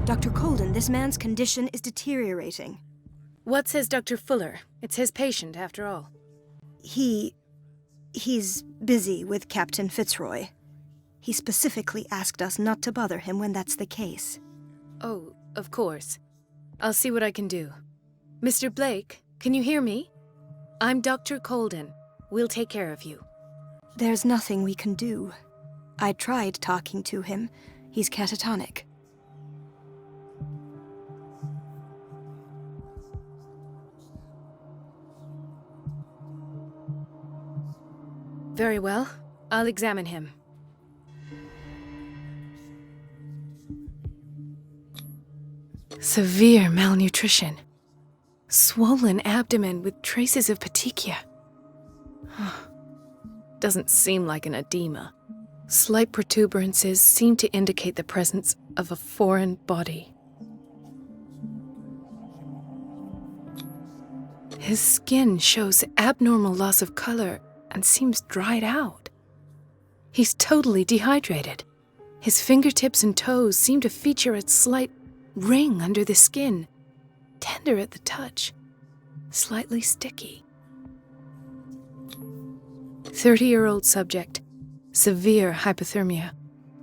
Dr. Colden, this man's condition is deteriorating. What says Dr. Fuller? It's his patient, after all. He's busy with Captain Fitzroy. He specifically asked us not to bother him when that's the case. Oh, of course. I'll see what I can do. Mr. Blake, can you hear me? I'm Dr. Colden. We'll take care of you. There's nothing we can do. I tried talking to him. He's catatonic. Very well. I'll examine him. Severe malnutrition. Swollen abdomen with traces of petechia. Doesn't seem like an edema. Slight protuberances seem to indicate the presence of a foreign body. His skin shows abnormal loss of color and seems dried out. He's totally dehydrated. His fingertips and toes seem to feature a slight ring under the skin, tender at the touch, slightly sticky. 30-year-old subject, severe hypothermia,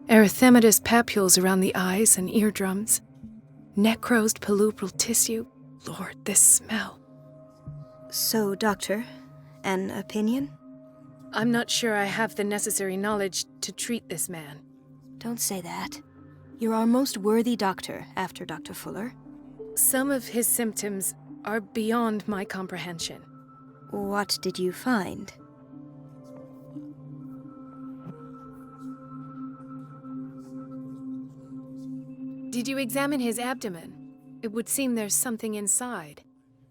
erythematous papules around the eyes and eardrums, necrosed palpebral tissue. Lord, this smell. So, Doctor, an opinion? I'm not sure I have the necessary knowledge to treat this man. Don't say that. You're our most worthy doctor after Dr. Fuller. Some of his symptoms are beyond my comprehension. What did you find? Did you examine his abdomen? It would seem there's something inside.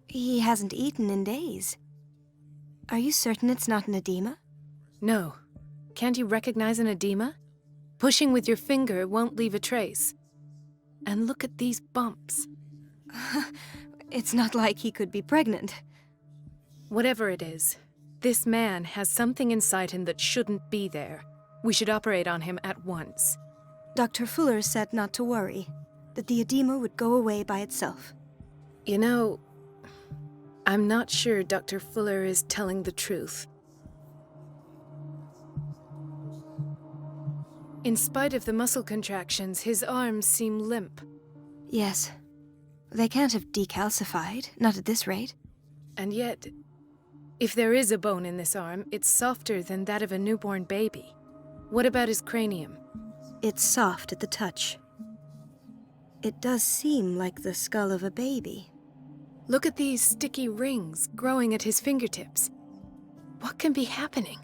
He hasn't eaten in days. Are you certain it's not an edema? No. Can't you recognize an edema? Pushing with your finger won't leave a trace. And look at these bumps. It's not like he could be pregnant. Whatever it is, this man has something inside him that shouldn't be there. We should operate on him at once. Dr. Fuller said not to worry, that the edema would go away by itself. You know, I'm not sure Dr. Fuller is telling the truth. In spite of the muscle contractions, his arms seem limp. Yes. They can't have decalcified, not at this rate. And yet, if there is a bone in this arm, it's softer than that of a newborn baby. What about his cranium? It's soft at the touch. It does seem like the skull of a baby. Look at these sticky rings growing at his fingertips. What can be happening?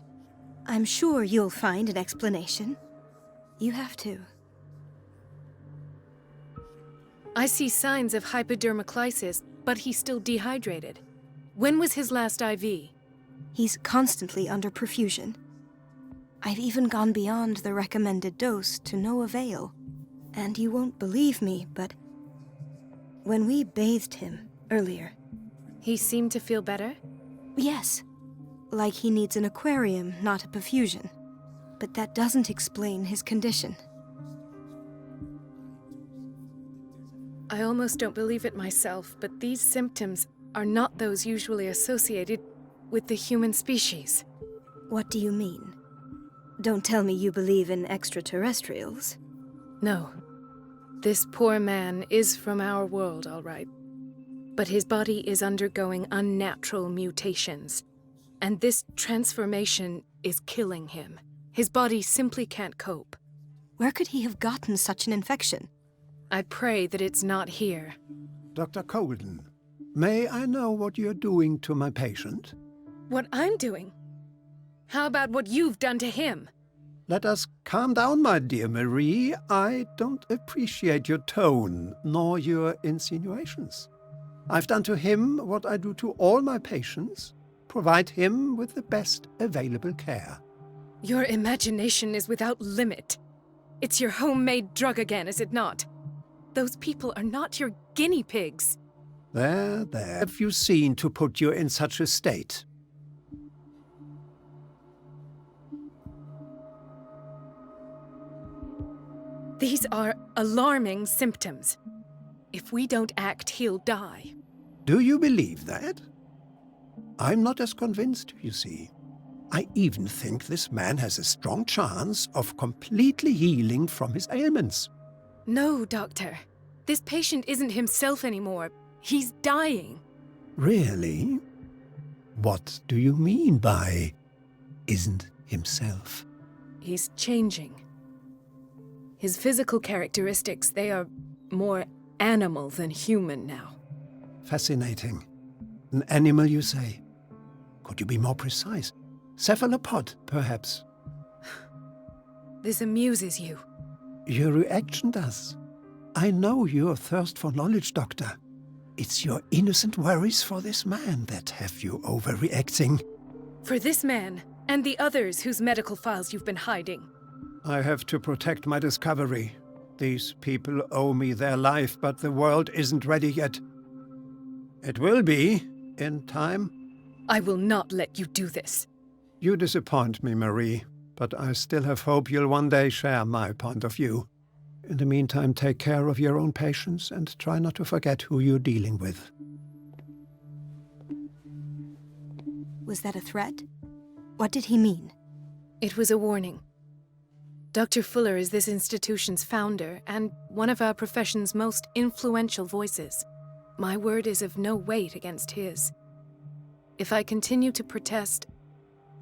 I'm sure you'll find an explanation. You have to. I see signs of hypodermoclysis, but he's still dehydrated. When was his last IV? He's constantly under perfusion. I've even gone beyond the recommended dose to no avail. And you won't believe me, but when we bathed him earlier... He seemed to feel better? Yes. Like he needs an aquarium, not a perfusion. But that doesn't explain his condition. I almost don't believe it myself, but these symptoms are not those usually associated with the human species. What do you mean? Don't tell me you believe in extraterrestrials. No. This poor man is from our world, all right. But his body is undergoing unnatural mutations. And this transformation is killing him. His body simply can't cope. Where could he have gotten such an infection? I pray that it's not here. Dr. Colden, may I know what you're doing to my patient? What I'm doing? How about what you've done to him? Let us calm down, my dear Marie. I don't appreciate your tone, nor your insinuations. I've done to him what I do to all my patients, provide him with the best available care. Your imagination is without limit. It's your homemade drug again, is it not? Those people are not your guinea pigs. There. Have you seen to put you in such a state? These are alarming symptoms. If we don't act, he'll die. Do you believe that? I'm not as convinced, you see. I even think this man has a strong chance of completely healing from his ailments. No, Doctor. This patient isn't himself anymore. He's dying. Really? What do you mean by isn't himself? He's changing. His physical characteristics, they are more animal than human now. Fascinating. An animal, you say? Could you be more precise? Cephalopod, perhaps? This amuses you. Your reaction does. I know your thirst for knowledge, Doctor. It's your innocent worries for this man that have you overreacting. For this man, and the others whose medical files you've been hiding. I have to protect my discovery. These people owe me their life, but the world isn't ready yet. It will be, in time. I will not let you do this. You disappoint me, Marie, but I still have hope you'll one day share my point of view. In the meantime, take care of your own patients and try not to forget who you're dealing with. Was that a threat? What did he mean? It was a warning. Dr. Fuller is this institution's founder and one of our profession's most influential voices. My word is of no weight against his. If I continue to protest,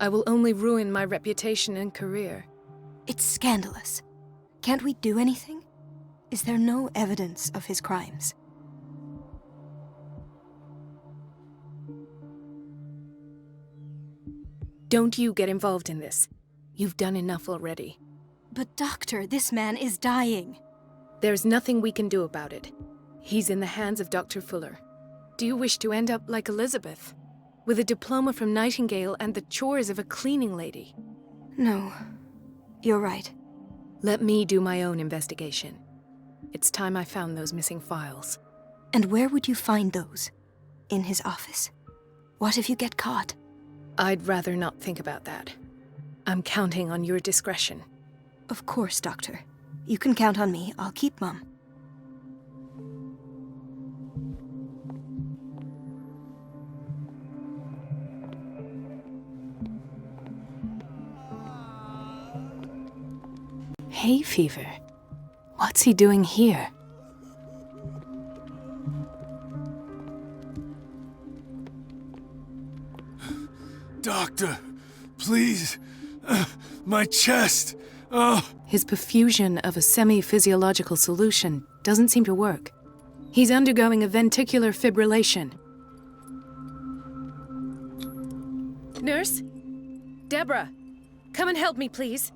I will only ruin my reputation and career. It's scandalous. Can't we do anything? Is there no evidence of his crimes? Don't you get involved in this. You've done enough already. But doctor, this man is dying. There's nothing we can do about it. He's in the hands of Dr. Fuller. Do you wish to end up like Elizabeth? With a diploma from Nightingale and the chores of a cleaning lady? No, you're right. Let me do my own investigation. It's time I found those missing files. And where would you find those? In his office? What if you get caught? I'd rather not think about that. I'm counting on your discretion. Of course, Doctor. You can count on me. I'll keep mum. Hay fever? What's he doing here? Doctor, please. My chest. His perfusion of a semi-physiological solution doesn't seem to work. He's undergoing a ventricular fibrillation. Nurse? Deborah, come and help me, please.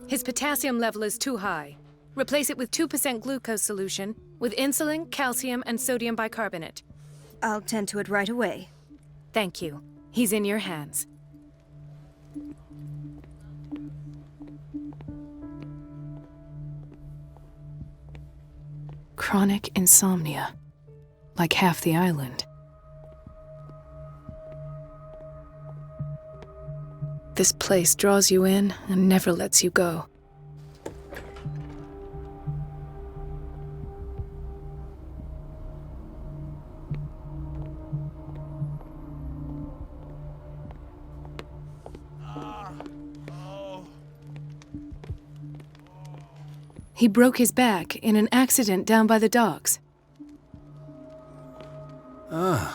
His potassium level is too high. Replace it with 2% glucose solution with insulin, calcium, and sodium bicarbonate. I'll tend to it right away. Thank you. He's in your hands. Chronic insomnia. Like half the island. This place draws you in and never lets you go. He broke his back in an accident down by the docks. The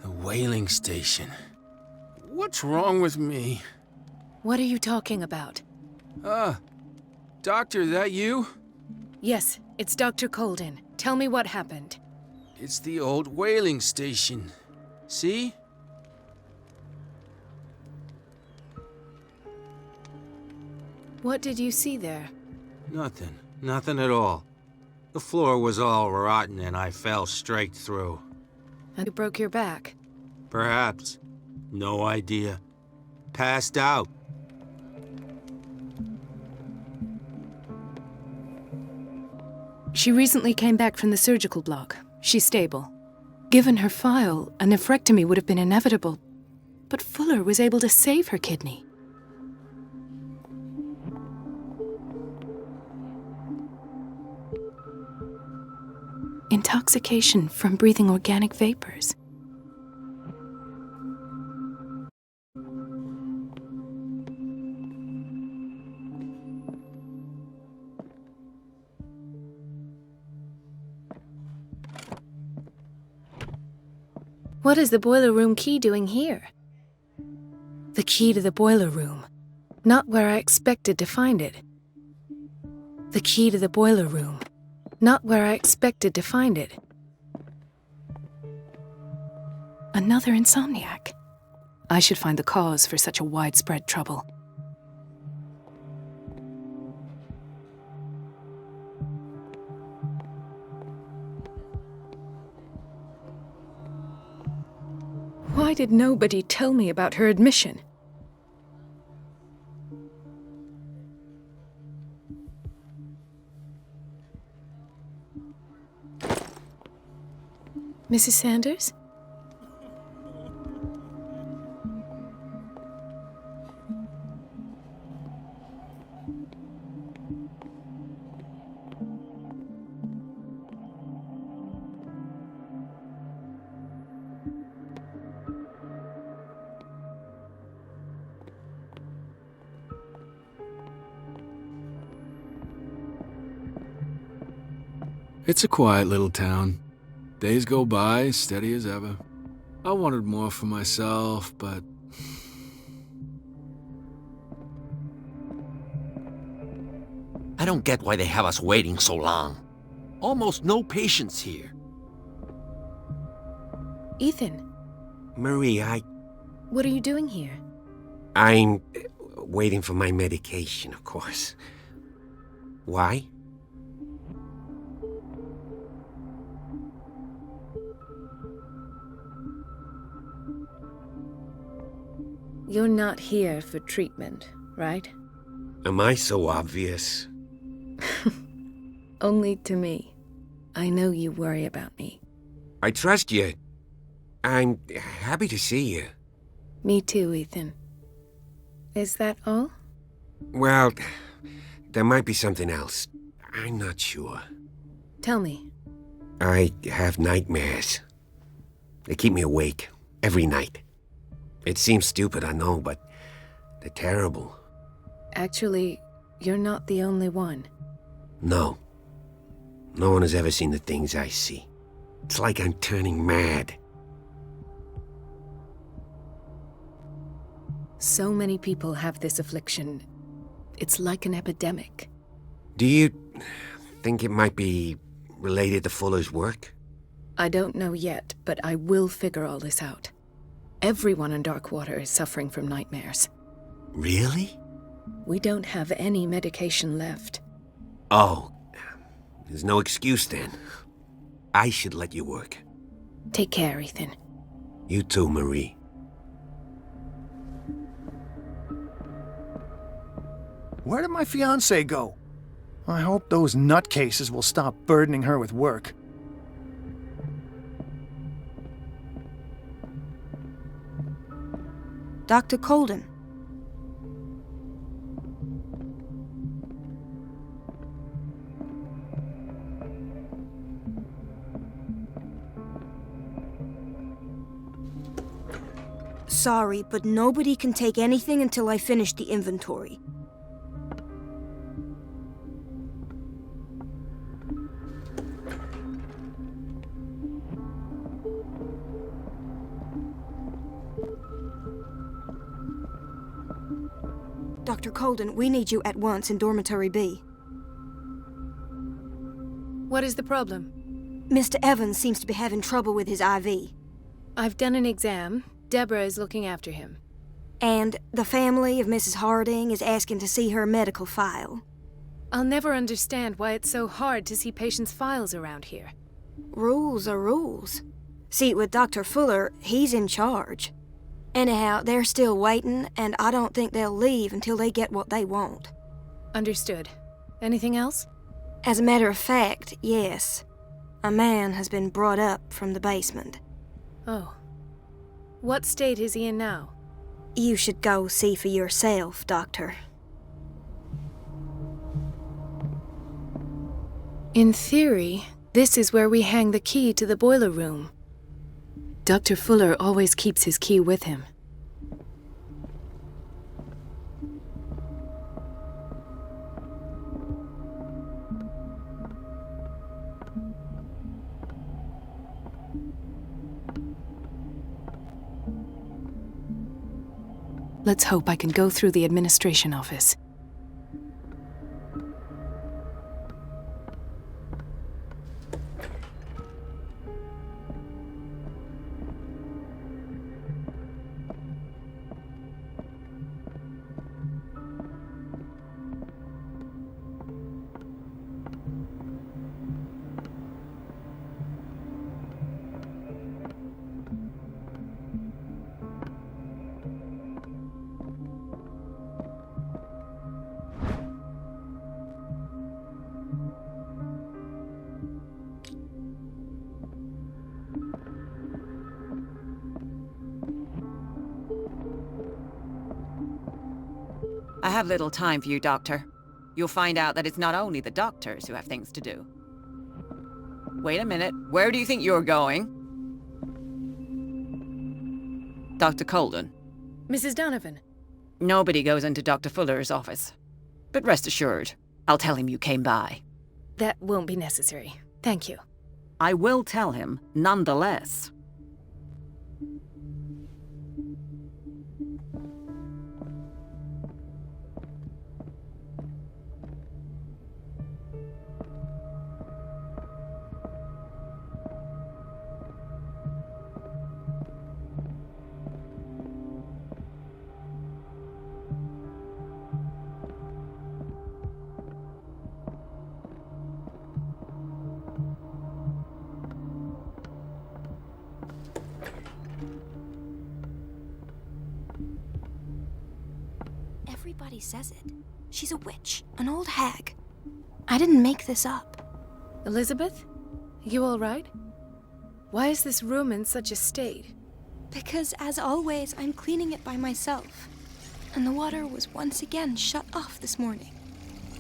whaling station. What's wrong with me? What are you talking about? Doctor, that you? Yes, it's Dr. Colden. Tell me what happened. It's the old whaling station. See? What did you see there? Nothing. Nothing at all. The floor was all rotten and I fell straight through. And you broke your back? Perhaps. No idea. Passed out. She recently came back from the surgical block. She's stable. Given her file, a nephrectomy would have been inevitable. But Fuller was able to save her kidney. Intoxication from breathing organic vapors. What is the boiler room key doing here? The key to the boiler room. Not where I expected to find it. The key to the boiler room. Not where I expected to find it. Another insomniac. I should find the cause for such a widespread trouble. Why did nobody tell me about her admission? Mrs. Sanders? It's a quiet little town. Days go by, steady as ever. I wanted more for myself, but... I don't get why they have us waiting so long. Almost no patients here. Ethan, Marie, what are you doing here? I'm waiting for my medication, of course. Why? You're not here for treatment, right? Am I so obvious? Only to me. I know you worry about me. I trust you. I'm happy to see you. Me too, Ethan. Is that all? Well, there might be something else. I'm not sure. Tell me. I have nightmares. They keep me awake every night. It seems stupid, I know, but they're terrible. Actually, you're not the only one. No. No one has ever seen the things I see. It's like I'm turning mad. So many people have this affliction. It's like an epidemic. Do you think it might be related to Fuller's work? I don't know yet, but I will figure all this out. Everyone in Darkwater is suffering from nightmares. Really? We don't have any medication left. Oh, there's no excuse then. I should let you work. Take care, Ethan. You too, Marie. Where did my fiancée go? I hope those nutcases will stop burdening her with work. Dr. Colden. Sorry, but nobody can take anything until I finish the inventory. Dr. Colden, we need you at once in Dormitory B. What is the problem? Mr. Evans seems to be having trouble with his IV. I've done an exam. Deborah is looking after him. And the family of Mrs. Harding is asking to see her medical file. I'll never understand why it's so hard to see patients' files around here. Rules are rules. See, with Dr. Fuller, he's in charge. Anyhow, they're still waiting, and I don't think they'll leave until they get what they want. Understood. Anything else? As a matter of fact, yes. A man has been brought up from the basement. Oh. What state is he in now? You should go see for yourself, Doctor. In theory, This is where we hang the key to the boiler room. Dr. Fuller always keeps his key with him. Let's hope I can go through the administration office. I have little time for you, Doctor. You'll find out that it's not only the doctors who have things to do. Wait a minute. Where do you think you're going? Dr. Colden. Mrs. Donovan. Nobody goes into Dr. Fuller's office. But rest assured, I'll tell him you came by. That won't be necessary. Thank you. I will tell him, nonetheless. Everybody says it. She's a witch, an old hag. I didn't make this up. Elizabeth? You all right? Why is this room in such a state? Because, as always, I'm cleaning it by myself. And the water was once again shut off this morning.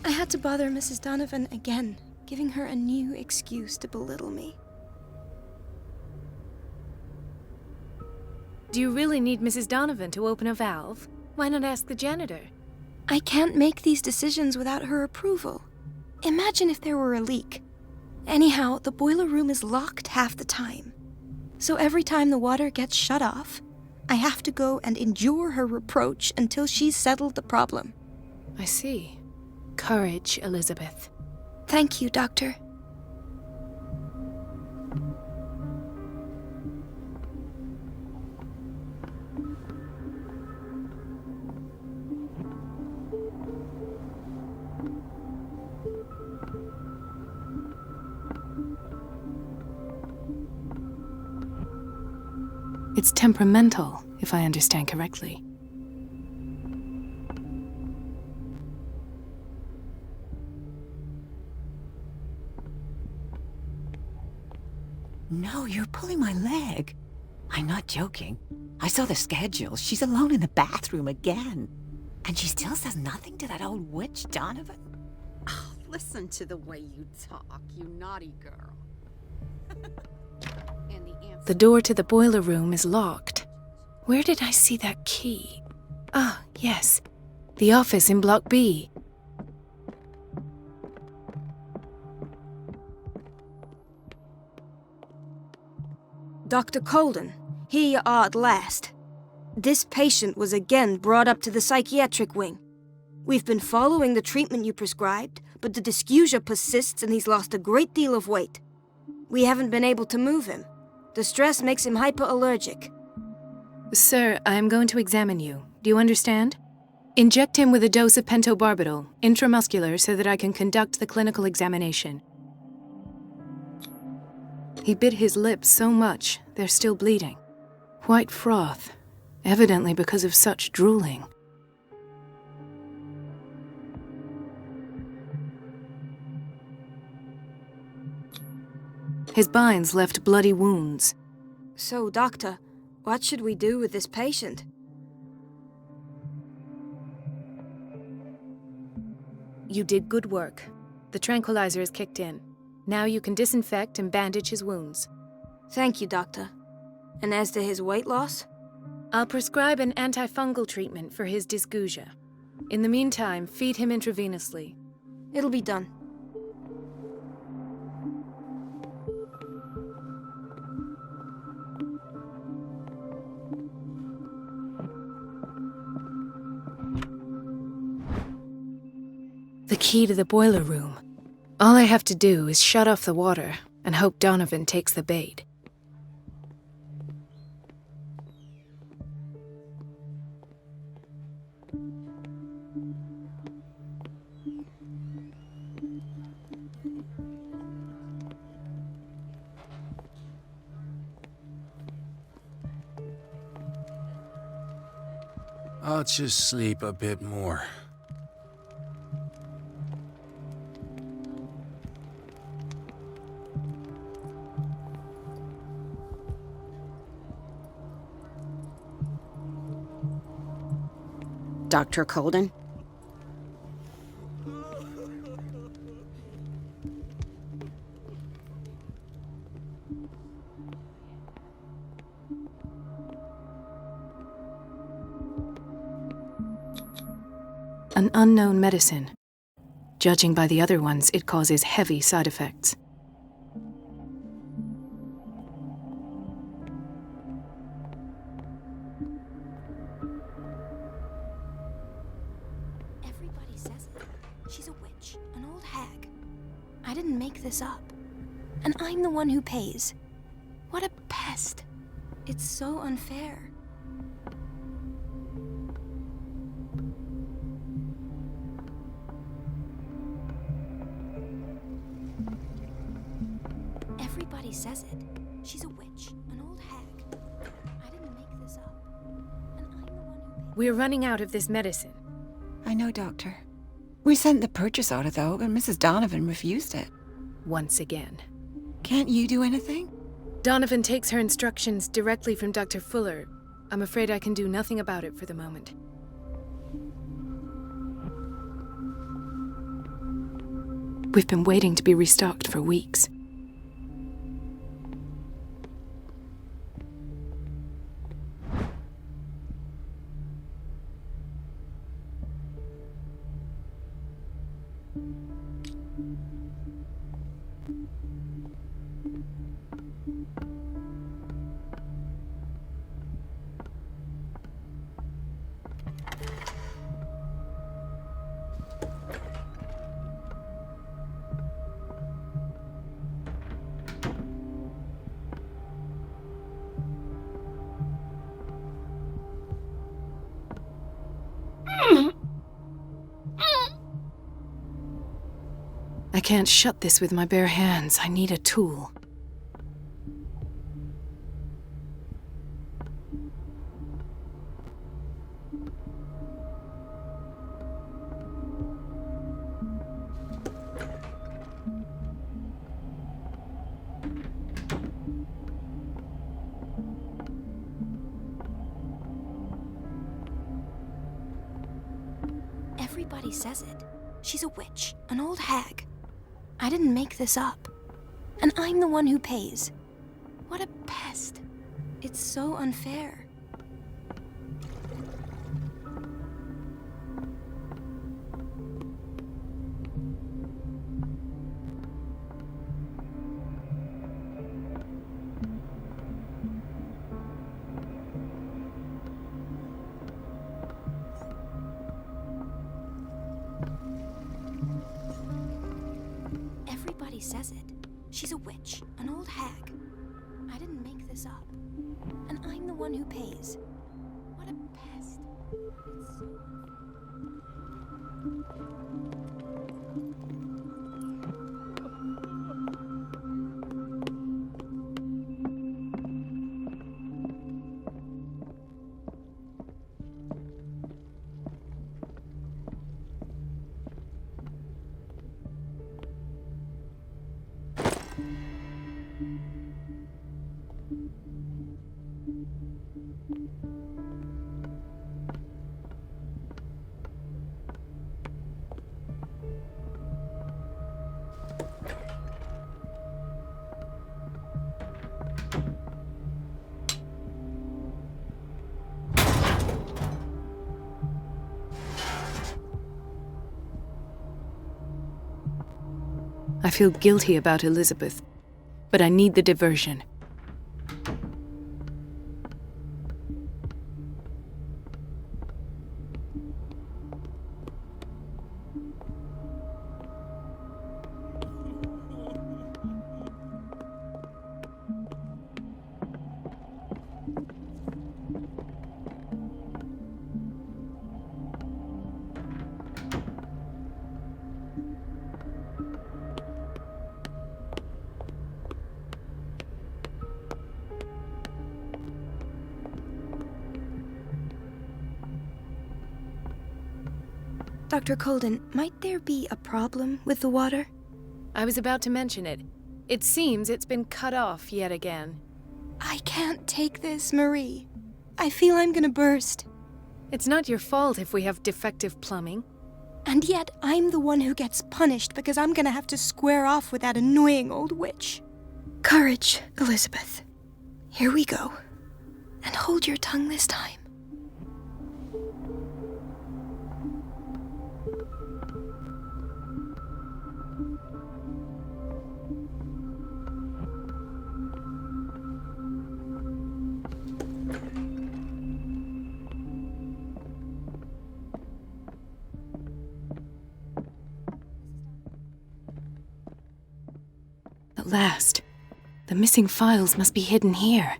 I had to bother Mrs. Donovan again, giving her a new excuse to belittle me. Do you really need Mrs. Donovan to open a valve? Why not ask the janitor? I can't make these decisions without her approval. Imagine if there were a leak. Anyhow, the boiler room is locked half the time. So every time the water gets shut off, I have to go and endure her reproach until she's settled the problem. I see. Courage, Elizabeth. Thank you, Doctor. It's temperamental, if I understand correctly. No, you're pulling my leg. I'm not joking. I saw the schedule. She's alone in the bathroom again. And she still says nothing to that old witch, Donovan. Oh, listen to the way you talk, you naughty girl. And the door to the boiler room is locked. Where did I see that key? Ah, yes. The office in Block B. Dr. Colden, here you are at last. This patient was again brought up to the psychiatric wing. We've been following the treatment you prescribed, but the dysgeusia persists and he's lost a great deal of weight. We haven't been able to move him. The stress makes him hyperallergic. Sir, I am going to examine you. Do you understand? Inject him with a dose of pentobarbital, intramuscular, so that I can conduct the clinical examination. He bit his lips so much, they're still bleeding. White froth, evidently because of such drooling. His binds left bloody wounds. So, Doctor, what should we do with this patient? You did good work. The tranquilizer is kicked in. Now you can disinfect and bandage his wounds. Thank you, Doctor. And as to his weight loss? I'll prescribe an antifungal treatment for his dysgeusia. In the meantime, feed him intravenously. It'll be done. The key to the boiler room. All I have to do is shut off the water and hope Donovan takes the bait. I'll just sleep a bit more. Dr. Colden? An unknown medicine. Judging by the other ones, it causes heavy side effects. Everybody says it. She's a witch, an old hag. I didn't make this up. And I'm the one who pays. What a pest. It's so unfair. Everybody says it. She's a witch, an old hag. I didn't make this up. And I'm the one who pays. We're running out of this medicine. I know, Doctor. We sent the purchase order, though, but Mrs. Donovan refused it. Once again. Can't you do anything? Donovan takes her instructions directly from Dr. Fuller. I'm afraid I can do nothing about it for the moment. We've been waiting to be restocked for weeks. I can't shut this with my bare hands. I need a tool. Everybody says it. She's a witch, an old hag. I didn't make this up. And I'm the one who pays. What a pest. It's so unfair. Everybody says it. She's a witch, an old hag. I didn't make this up. And I'm the one who pays. What a pest. It's so I feel guilty about Elizabeth, but I need the diversion. Dr. Colden, might there be a problem with the water? I was about to mention it. It seems it's been cut off yet again. I can't take this, Marie. I feel I'm gonna burst. It's not your fault if we have defective plumbing. And yet, I'm the one who gets punished because I'm gonna have to square off with that annoying old witch. Courage, Elizabeth. Here we go. And hold your tongue this time. At last, the missing files must be hidden here.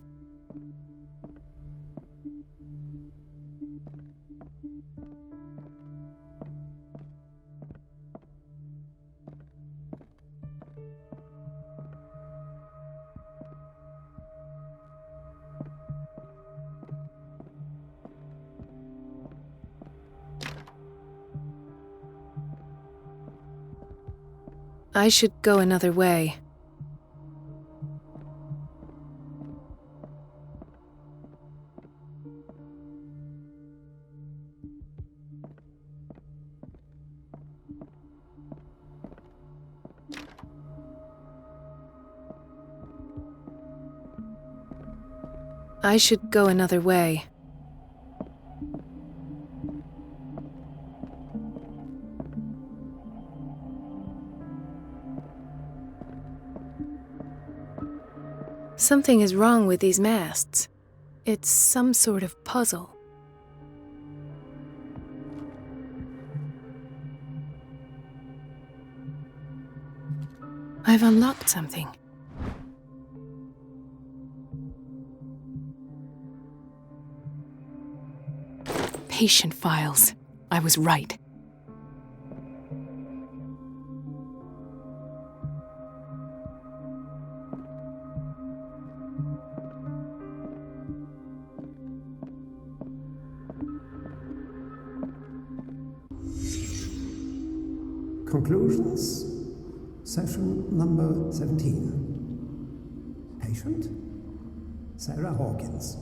I should go another way. I should go another way. Something is wrong with these masts. It's some sort of puzzle. I've unlocked something. Patient files. I was right. Conclusions, session number 17. Patient, Sarah Hawkins.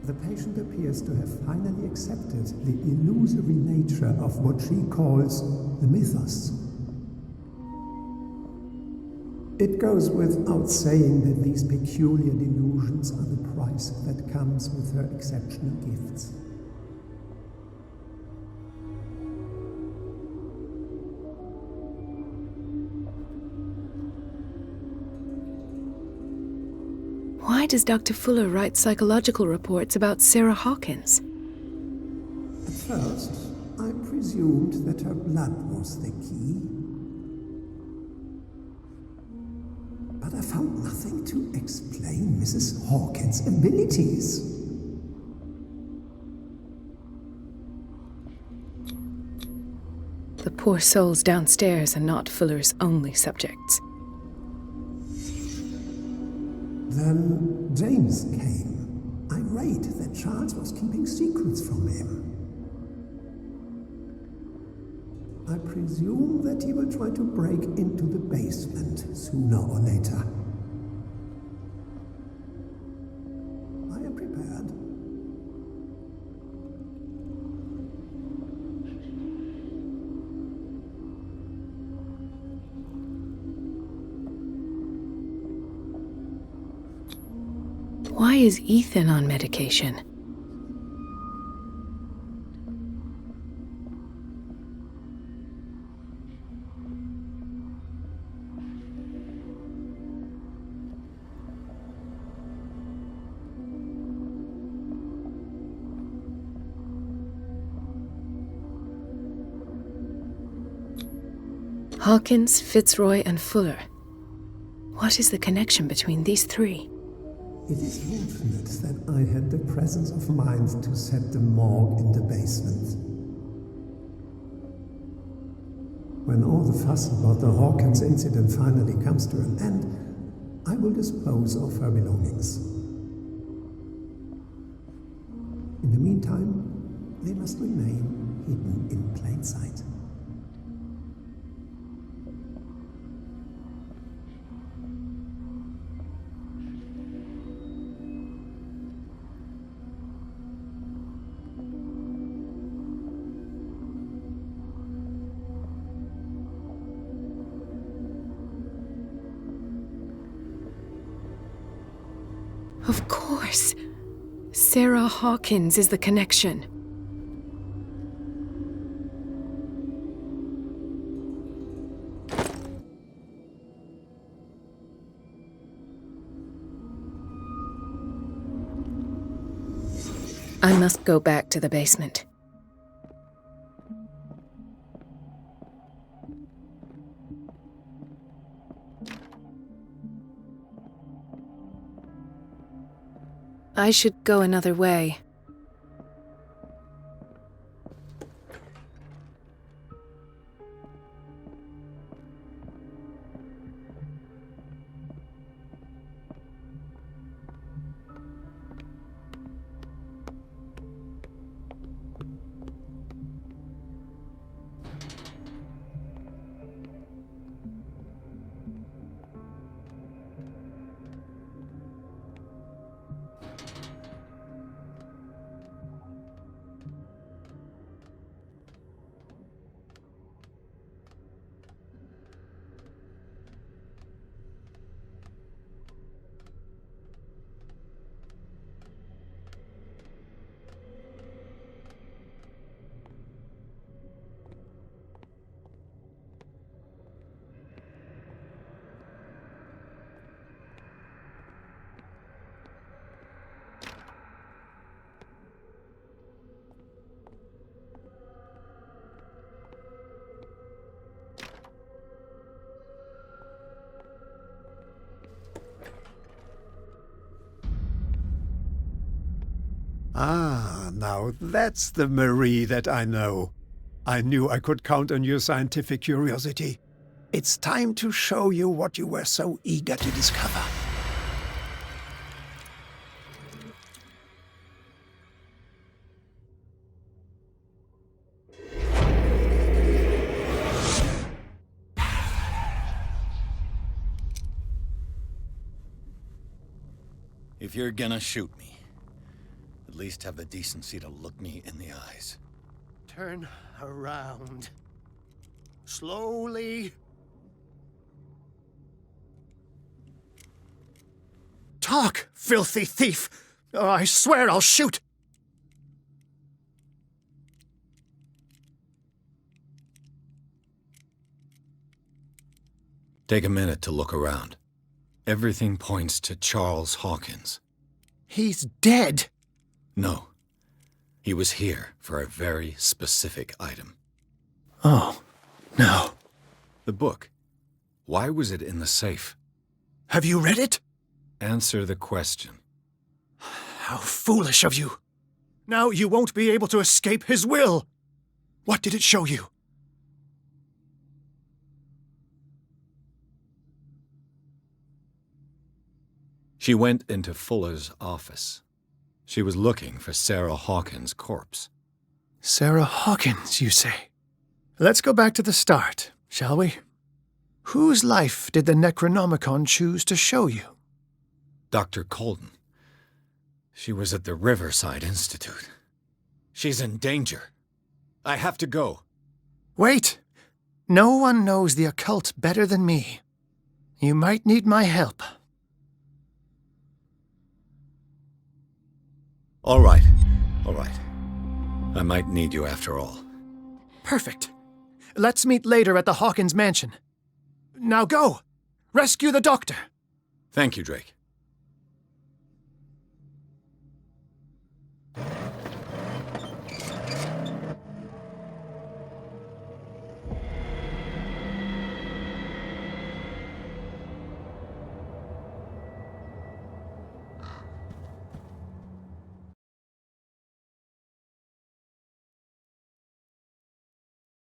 The patient appears to have finally accepted the illusory nature of what she calls the mythos. It goes without saying that these peculiar delusions are the price that comes with her exceptional gifts. Why does Dr. Fuller write psychological reports about Sarah Hawkins? At first, I presumed that her blood was the key. But I found nothing to explain Mrs. Hawkins' abilities. The poor souls downstairs are not Fuller's only subjects. Then James came, irate that Charles was keeping secrets from him. I presume that he will try to break into the basement sooner or later. I am prepared. Why is Ethan on medication? Hawkins, Fitzroy, and Fuller. What is the connection between these three? It is fortunate that I had the presence of mind to set the morgue in the basement. When all the fuss about the Hawkins incident finally comes to an end, I will dispose of her belongings. In the meantime, they must remain hidden in plain sight. Of course. Sarah Hawkins is the connection. I must go back to the basement. I should go another way. Ah, now that's the Marie that I know. I knew I could count on your scientific curiosity. It's time to show you what you were so eager to discover. If you're gonna shoot me, at least have the decency to look me in the eyes. Turn around. Slowly. Talk, filthy thief! Or I swear I'll shoot! Take a minute to look around. Everything points to Charles Hawkins. He's dead! No. He was here for a very specific item. Oh, no. The book. Why was it in the safe? Have you read it? Answer the question. How foolish of you. Now you won't be able to escape his will. What did it show you? She went into Fuller's office. She was looking for Sarah Hawkins' corpse. Sarah Hawkins, you say? Let's go back to the start, shall we? Whose life did the Necronomicon choose to show you? Dr. Colden. She was at the Riverside Institute. She's in danger. I have to go. Wait! No one knows the occult better than me. You might need my help. All right. I might need you after all. Perfect. Let's meet later at the Hawkins mansion. Now go! Rescue the doctor! Thank you, Drake.